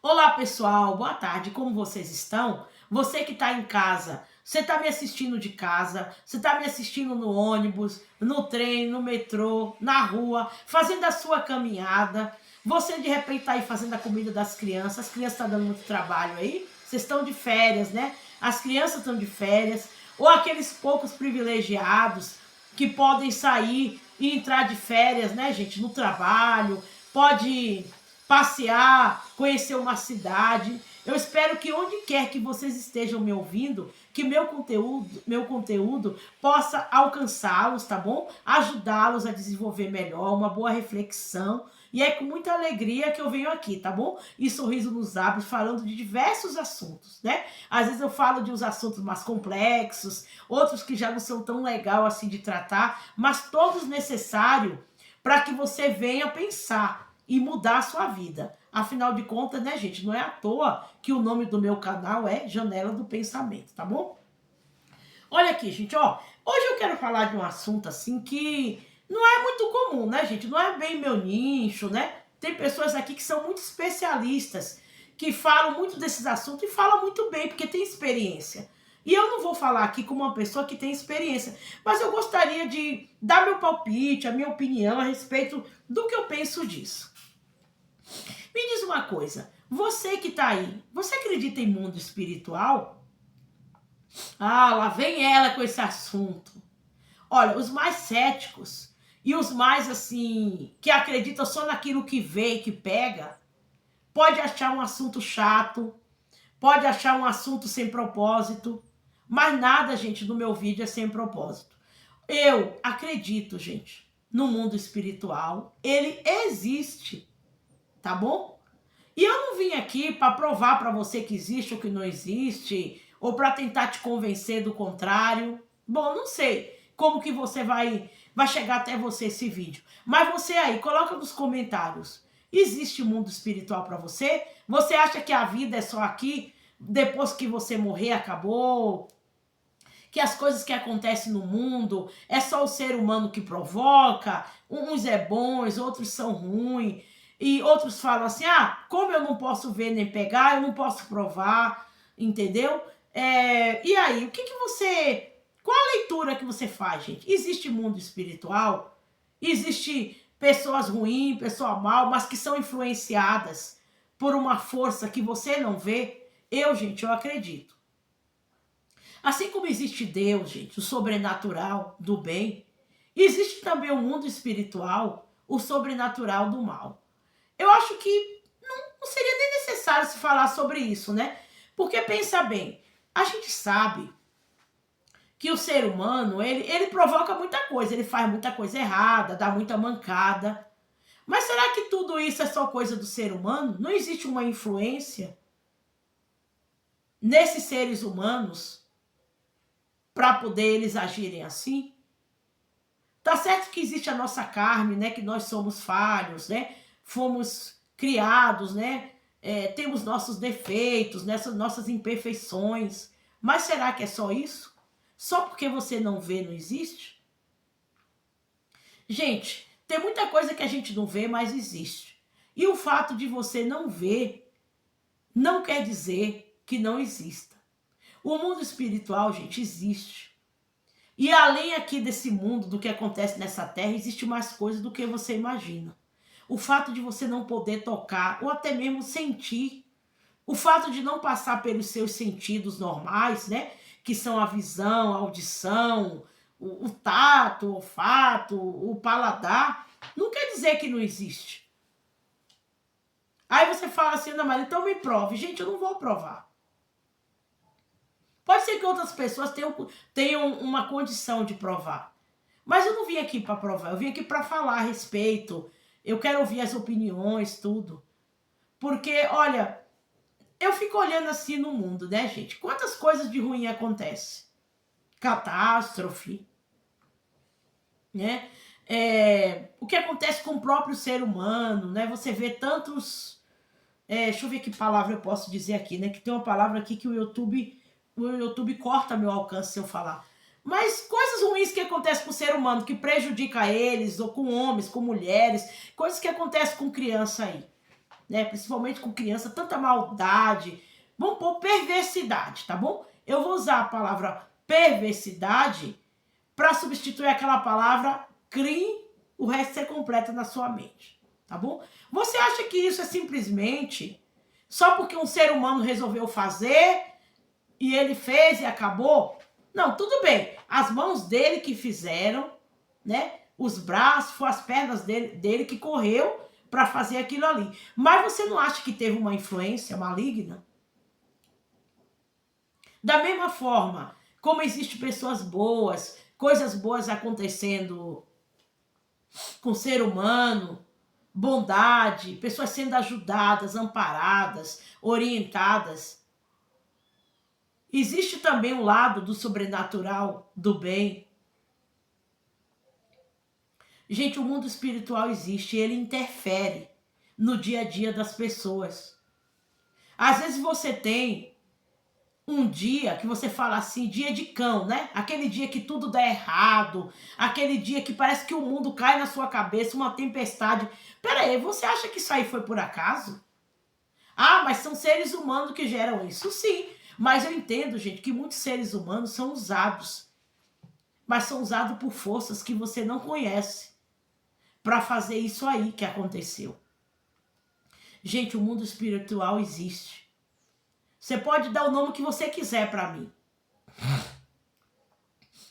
Olá pessoal, boa tarde, como vocês estão? Você que está em casa, você está me assistindo de casa, você está me assistindo no ônibus, no trem, no metrô, na rua, fazendo a sua caminhada. Você de repente está aí fazendo a comida das crianças, as crianças estão dando muito trabalho aí, vocês estão de férias, né? As crianças estão de férias, ou aqueles poucos privilegiados que podem sair e entrar de férias, né, gente, no trabalho, pode passear, conhecer uma cidade. Eu espero que onde quer que vocês estejam me ouvindo, que meu conteúdo possa alcançá-los, tá bom? Ajudá-los a desenvolver melhor, uma boa reflexão. E é com muita alegria que eu venho aqui, tá bom? E sorriso nos lábios, falando de diversos assuntos, né? Às vezes eu falo de uns assuntos mais complexos, outros que já não são tão legal assim de tratar, mas todos necessários para que você venha pensar e mudar a sua vida. Afinal de contas, né, gente, não é à toa que o nome do meu canal é Janela do Pensamento, tá bom? Olha aqui, gente, ó. Hoje eu quero falar de um assunto assim que não é muito comum, né, gente? Não é bem meu nicho, né? Tem pessoas aqui que são muito especialistas, que falam muito desses assuntos e falam muito bem, porque tem experiência. E eu não vou falar aqui como uma pessoa que tem experiência, mas eu gostaria de dar meu palpite, a minha opinião a respeito do que eu penso disso. Me diz uma coisa, você que tá aí, você acredita em mundo espiritual? Ah, lá vem ela com esse assunto. Olha, os mais céticos e os mais assim, que acreditam só naquilo que vê e que pega, pode achar um assunto chato, pode achar um assunto sem propósito, mas nada, gente, no meu vídeo é sem propósito. Eu acredito, gente, no mundo espiritual, ele existe, tá bom? E eu não vim aqui para provar para você que existe ou que não existe, ou para tentar te convencer do contrário. Bom, não sei como que você vai chegar até você esse vídeo. Mas você aí, coloca nos comentários. Existe mundo espiritual para você? Você acha que a vida é só aqui? Depois que você morrer, acabou? Que as coisas que acontecem no mundo é só o ser humano que provoca? Uns é bons, outros são ruins. E outros falam assim, ah, como eu não posso ver nem pegar, eu não posso provar, entendeu? E aí, qual a leitura que você faz, gente? Existe mundo espiritual? Existe pessoas ruins, pessoas mal, mas que são influenciadas por uma força que você não vê? Gente, eu acredito. Assim como existe Deus, gente, o sobrenatural do bem, existe também o mundo espiritual, o sobrenatural do mal. Eu acho que não seria nem necessário se falar sobre isso, né? Porque pensa bem, a gente sabe que o ser humano, ele provoca muita coisa, ele faz muita coisa errada, dá muita mancada. Mas será que tudo isso é só coisa do ser humano? Não existe uma influência nesses seres humanos para poder eles agirem assim? Tá certo que existe a nossa carne, né? Que nós somos falhos, né? Fomos criados, né? Temos nossos defeitos, nossas imperfeições. Mas será que é só isso? Só porque você não vê, não existe? Gente, tem muita coisa que a gente não vê, mas existe. E o fato de você não ver não quer dizer que não exista. O mundo espiritual, gente, existe. E além aqui desse mundo, do que acontece nessa terra, existe mais coisas do que você imagina. O fato de você não poder tocar ou até mesmo sentir, o fato de não passar pelos seus sentidos normais, né? Que são a visão, a audição, o tato, o olfato, o paladar, não quer dizer que não existe. Aí você fala assim, não, mas então me prove. Gente, eu não vou provar. Pode ser que outras pessoas tenham uma condição de provar. Mas eu não vim aqui para provar, eu vim aqui para falar a respeito. Eu quero ouvir as opiniões, tudo. Porque, olha, eu fico olhando assim no mundo, né, gente? Quantas coisas de ruim acontecem? Catástrofe, né? O que acontece com o próprio ser humano, né? Você vê tantos... deixa eu ver que palavra eu posso dizer aqui, né? Que tem uma palavra aqui que o YouTube corta meu alcance se eu falar. Mas coisas ruins que acontecem com o ser humano, que prejudica eles, ou com homens, com mulheres, coisas que acontecem com criança aí. né? Principalmente com criança, tanta maldade. Vamos pôr perversidade, tá bom? Eu vou usar a palavra perversidade para substituir aquela palavra crime, o resto ser completo na sua mente, tá bom? Você acha que isso é simplesmente só porque um ser humano resolveu fazer e ele fez e acabou? Não, tudo bem. As mãos dele que fizeram, né? Os braços, foi as pernas dele que correu para fazer aquilo ali. Mas você não acha que teve uma influência maligna? Da mesma forma, como existem pessoas boas, coisas boas acontecendo com o ser humano, bondade, pessoas sendo ajudadas, amparadas, orientadas. Existe também um lado do sobrenatural, do bem. Gente, o mundo espiritual existe, ele interfere no dia a dia das pessoas. Às vezes você tem um dia que você fala assim, dia de cão, né? Aquele dia que tudo dá errado, aquele dia que parece que o mundo cai na sua cabeça, uma tempestade. Pera aí, você acha que isso aí foi por acaso? Ah, mas são seres humanos que geram isso. Sim, mas eu entendo, gente, que muitos seres humanos são usados. Mas são usados por forças que você não conhece para fazer isso aí que aconteceu. Gente, o mundo espiritual existe. Você pode dar o nome que você quiser para mim.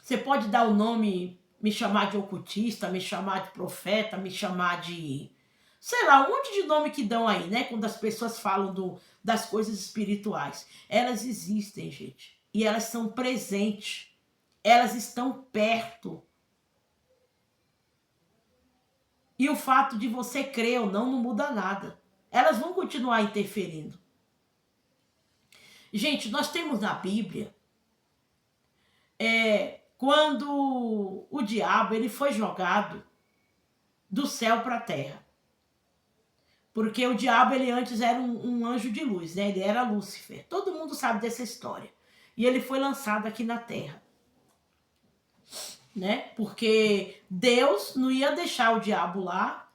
Você pode dar o nome, me chamar de ocultista, me chamar de profeta, me chamar de... sei lá, um monte de nome que dão aí, né? Quando as pessoas falam das coisas espirituais. Elas existem, gente. E elas são presentes. Elas estão perto. E o fato de você crer ou não muda nada. Elas vão continuar interferindo. Gente, nós temos na Bíblia quando o diabo ele foi jogado do céu para a terra. Porque o diabo ele antes era um anjo de luz, né? Ele era Lúcifer. Todo mundo sabe dessa história. E ele foi lançado aqui na terra. Né? Porque Deus não ia deixar o diabo lá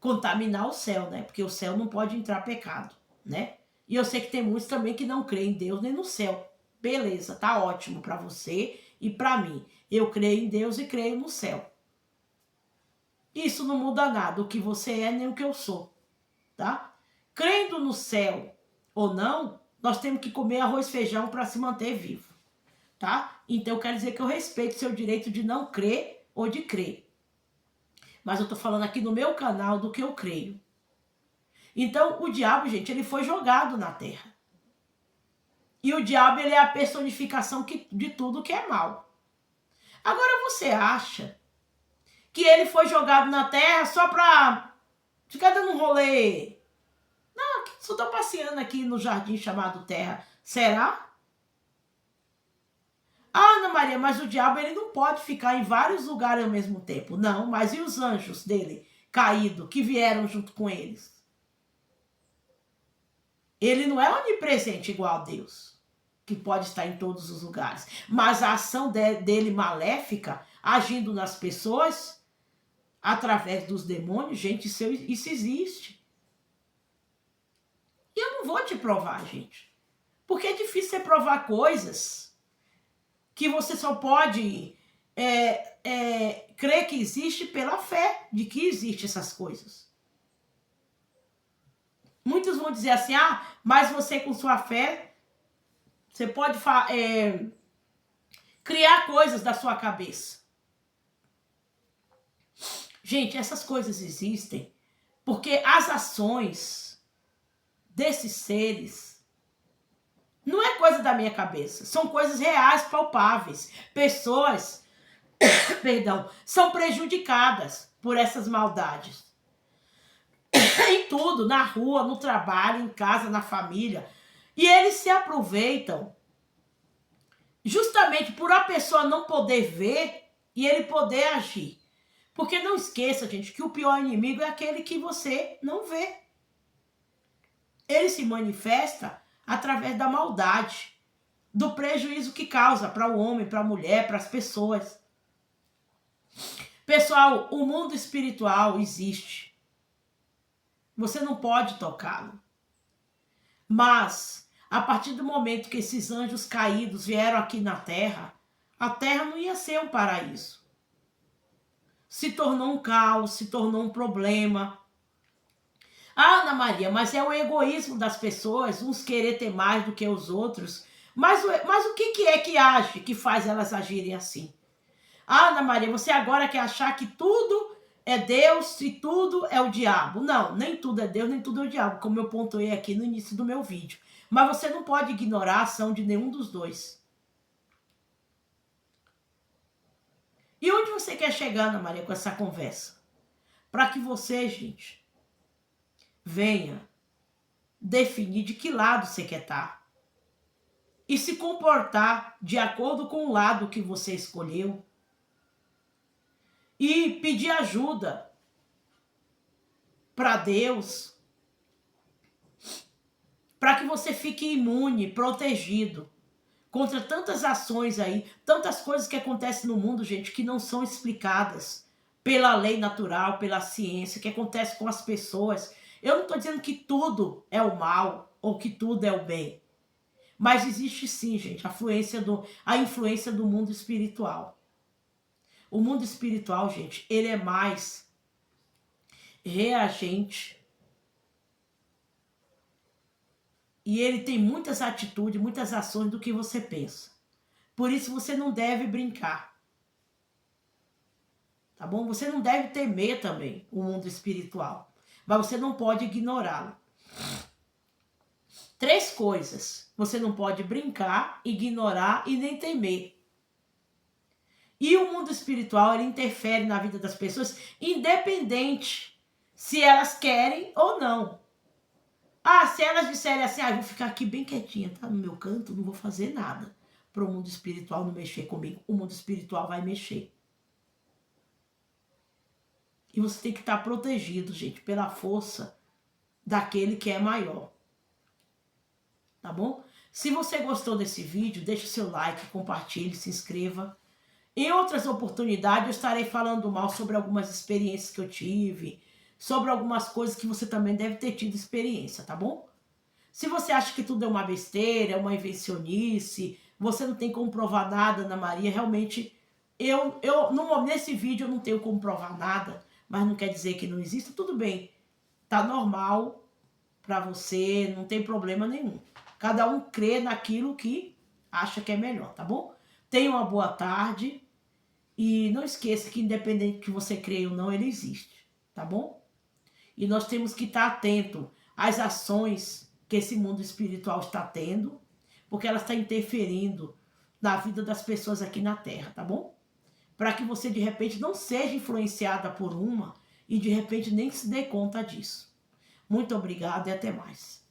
contaminar o céu, né? Porque o céu não pode entrar pecado, né? E eu sei que tem muitos também que não creem em Deus nem no céu. Beleza, tá ótimo para você e para mim. Eu creio em Deus e creio no céu. Isso não muda nada, o que você é nem o que eu sou, tá? Crendo no céu ou não, nós temos que comer arroz e feijão para se manter vivo, tá? Então quer dizer que eu respeito seu direito de não crer ou de crer. Mas eu tô falando aqui no meu canal do que eu creio. Então, o diabo, gente, ele foi jogado na terra. E o diabo, ele é a personificação de tudo que é mal. Agora, você acha que ele foi jogado na terra só pra ficar dando um rolê? Não, só tô passeando aqui no jardim chamado terra. Será? Ah, Ana Maria, mas o diabo, ele não pode ficar em vários lugares ao mesmo tempo. Não, mas e os anjos dele caídos, que vieram junto com eles? Ele não é onipresente igual a Deus, que pode estar em todos os lugares. Mas a ação dele maléfica, agindo nas pessoas, através dos demônios, gente, isso existe. E eu não vou te provar, gente. Porque é difícil você provar coisas que você só pode crer que existe pela fé de que existem essas coisas. Muitos vão dizer assim, mas você com sua fé, você pode criar coisas da sua cabeça. Gente, essas coisas existem porque as ações desses seres não é coisa da minha cabeça, são coisas reais, palpáveis. Pessoas, perdão, são prejudicadas por essas maldades. Em tudo, na rua, no trabalho, em casa, na família. E eles se aproveitam justamente por a pessoa não poder ver e ele poder agir. Porque não esqueça, gente, que o pior inimigo é aquele que você não vê. Ele se manifesta através da maldade, do prejuízo que causa para o homem, para a mulher, para as pessoas. Pessoal, o mundo espiritual existe. Você não pode tocá-lo. Mas, a partir do momento que esses anjos caídos vieram aqui na Terra, a Terra não ia ser um paraíso. Se tornou um caos, se tornou um problema. Ah, Ana Maria, mas é o egoísmo das pessoas, uns querer ter mais do que os outros. Mas o que é que age, que faz elas agirem assim? Ah, Ana Maria, você agora quer achar que tudo é Deus e tudo é o diabo. Não, nem tudo é Deus, nem tudo é o diabo, como eu pontuei aqui no início do meu vídeo. Mas você não pode ignorar a ação de nenhum dos dois. E onde você quer chegar, Ana Maria, com essa conversa? Para que você, gente, venha definir de que lado você quer estar. E se comportar de acordo com o lado que você escolheu. E pedir ajuda para Deus, para que você fique imune, protegido contra tantas ações aí, tantas coisas que acontecem no mundo, gente, que não são explicadas pela lei natural, pela ciência, que acontece com as pessoas. Eu não estou dizendo que tudo é o mal ou que tudo é o bem, mas existe sim, gente, a influência do mundo espiritual. O mundo espiritual, gente, ele é mais reagente. E ele tem muitas atitudes, muitas ações do que você pensa. Por isso você não deve brincar. Tá bom? Você não deve temer também o mundo espiritual. Mas você não pode ignorá-lo. 3 coisas. Você não pode brincar, ignorar e nem temer. E o mundo espiritual, ele interfere na vida das pessoas, independente se elas querem ou não. Ah, se elas disserem assim, eu vou ficar aqui bem quietinha, tá? No meu canto, não vou fazer nada para o mundo espiritual não mexer comigo. O mundo espiritual vai mexer. E você tem que estar protegido, gente, pela força daquele que é maior. Tá bom? Se você gostou desse vídeo, deixe o seu like, compartilhe, se inscreva. Em outras oportunidades, eu estarei falando mal sobre algumas experiências que eu tive, sobre algumas coisas que você também deve ter tido experiência, tá bom? Se você acha que tudo é uma besteira, é uma invencionice, você não tem como provar nada, Ana Maria, realmente, nesse vídeo eu não tenho como provar nada, mas não quer dizer que não exista, tudo bem. Tá normal para você, não tem problema nenhum. Cada um crê naquilo que acha que é melhor, tá bom? Tenha uma boa tarde e não esqueça que independente que você creia ou não, ele existe, tá bom? E nós temos que estar atento às ações que esse mundo espiritual está tendo, porque ela está interferindo na vida das pessoas aqui na Terra, tá bom? Para que você de repente não seja influenciada por uma e de repente nem se dê conta disso. Muito obrigada e até mais.